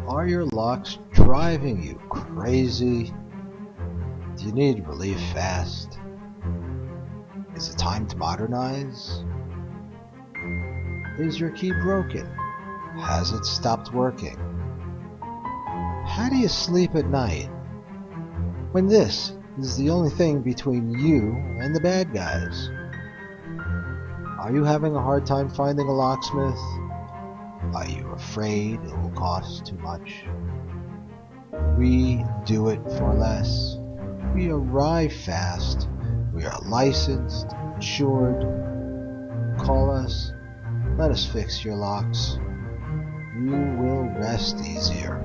Are your locks driving you crazy? Do you need relief fast? Is it time to modernize? Is your key broken? Has it stopped working? How do you sleep at night when this is the only thing between you and the bad guys? Are you having a hard time finding a locksmith? Are you afraid it will cost too much? We do it for less. We arrive fast. We are licensed, insured. Call us. Let us fix your locks. You will rest easier.